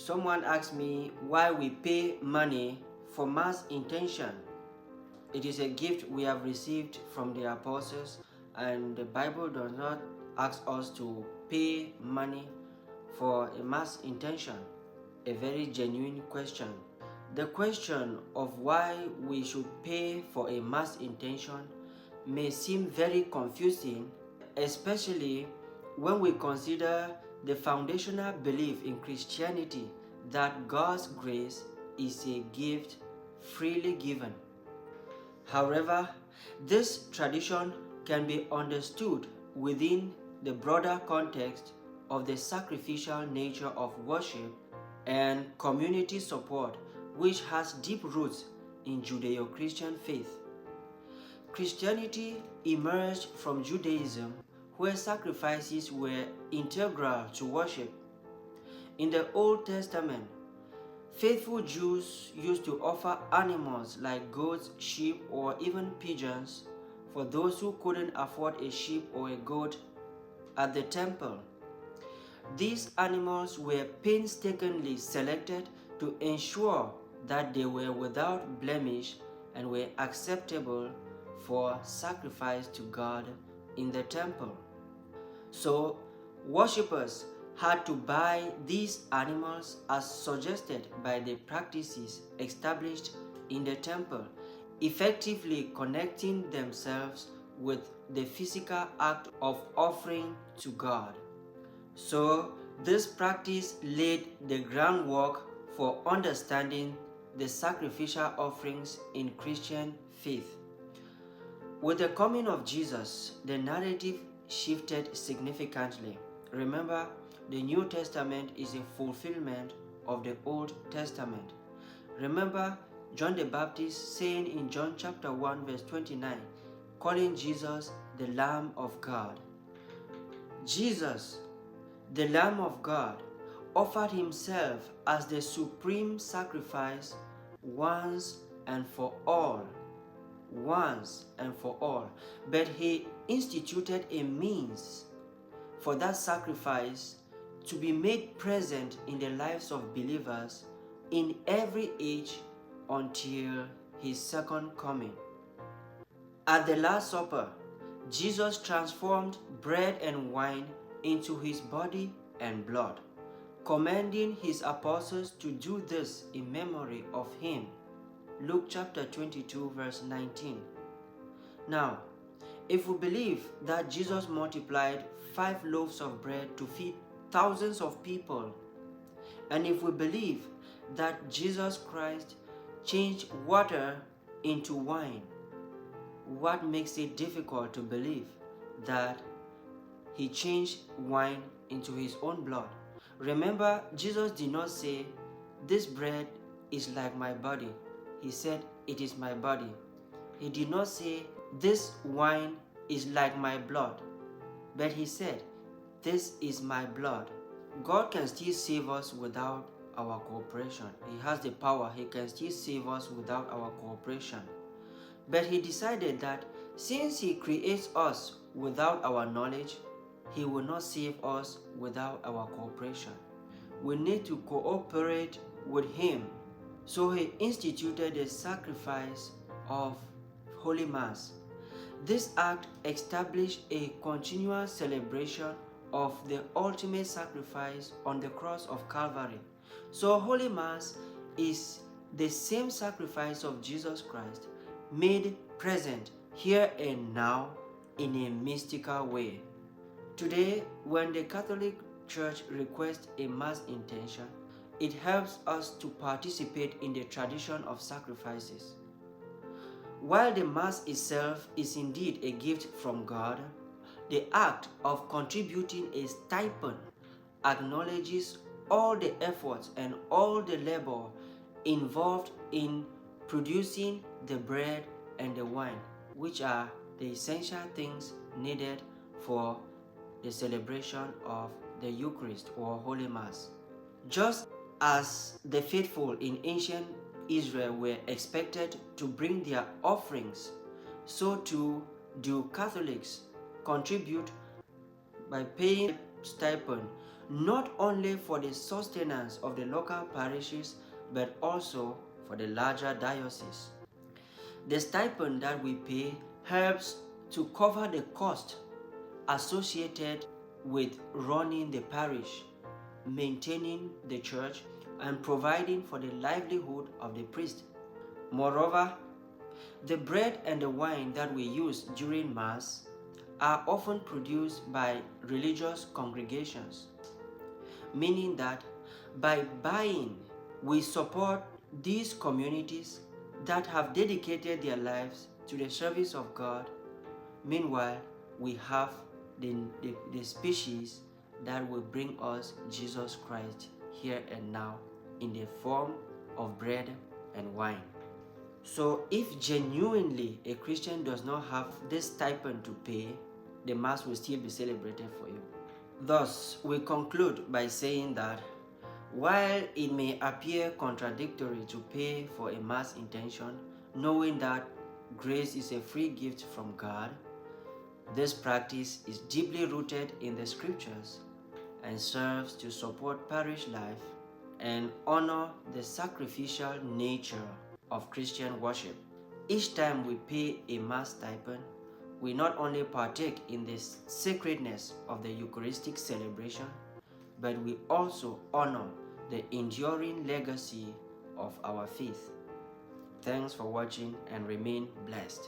Someone asked me why we pay money for mass intention. It is a gift we have received from the apostles, and the Bible does not ask us to pay money for a mass intention. A very genuine question. The question of why we should pay for a mass intention may seem very confusing, especially when we consider the foundational belief in Christianity that God's grace is a gift freely given. However, this tradition can be understood within the broader context of the sacrificial nature of worship and community support, which has deep roots in Judeo-Christian faith. Christianity emerged from Judaism, where sacrifices were integral to worship. In the Old Testament, faithful Jews used to offer animals like goats, sheep, or even pigeons for those who couldn't afford a sheep or a goat at the temple. These animals were painstakingly selected to ensure that they were without blemish and were acceptable for sacrifice to God in the temple. So, worshippers had to buy these animals as suggested by the practices established in the temple, effectively connecting themselves with the physical act of offering to God. So, this practice laid the groundwork for understanding the sacrificial offerings in Christian faith. With the coming of Jesus, the narrative shifted significantly. Remember, the New Testament is a fulfillment of the Old Testament. Remember John the Baptist saying in John chapter 1 verse 29, calling Jesus the Lamb of God. Jesus, the Lamb of God, offered himself as the supreme sacrifice once and for all. Once and for all. But he instituted a means for that sacrifice to be made present in the lives of believers in every age until his second coming. At the Last Supper, Jesus transformed bread and wine into his body and blood, commanding his apostles to do this in memory of him. Luke chapter 22 verse 19. Now, if we believe that Jesus multiplied 5 loaves of bread to feed thousands of people, and if we believe that Jesus Christ changed water into wine, what makes it difficult to believe that he changed wine into his own blood? Remember, Jesus did not say, "This bread is like my body." He said, "It is my body." He did not say, "This wine is like my blood," but he said, "This is my blood." God can still save us without our cooperation. He has the power. He can still save us without our cooperation. But he decided that since he creates us without our knowledge, he will not save us without our cooperation. We need to cooperate with him. So he instituted the sacrifice of Holy Mass. This act established a continual celebration of the ultimate sacrifice on the cross of Calvary. So Holy Mass is the same sacrifice of Jesus Christ made present here and now in a mystical way. Today, when the Catholic Church requests a Mass intention, it helps us to participate in the tradition of sacrifices. While the Mass itself is indeed a gift from God, the act of contributing a stipend acknowledges all the efforts and all the labor involved in producing the bread and the wine, which are the essential things needed for the celebration of the Eucharist or Holy Mass. Just as the faithful in ancient Israel were expected to bring their offerings, so too do Catholics contribute by paying stipend not only for the sustenance of the local parishes, but also for the larger diocese. The stipend that we pay helps to cover the cost associated with running the parish, maintaining the church, and providing for the livelihood of the priest. Moreover, the bread and the wine that we use during Mass are often produced by religious congregations, meaning that by buying, we support these communities that have dedicated their lives to the service of God. Meanwhile, we have the species that will bring us Jesus Christ here and now in the form of bread and wine. So if genuinely a Christian does not have this stipend to pay, the Mass will still be celebrated for you. Thus, we conclude by saying that while it may appear contradictory to pay for a Mass intention, knowing that grace is a free gift from God, this practice is deeply rooted in the Scriptures and serves to support parish life and honor the sacrificial nature of Christian worship. Each time we pay a Mass stipend, we not only partake in the sacredness of the Eucharistic celebration, but we also honor the enduring legacy of our faith. Thanks for watching and remain blessed.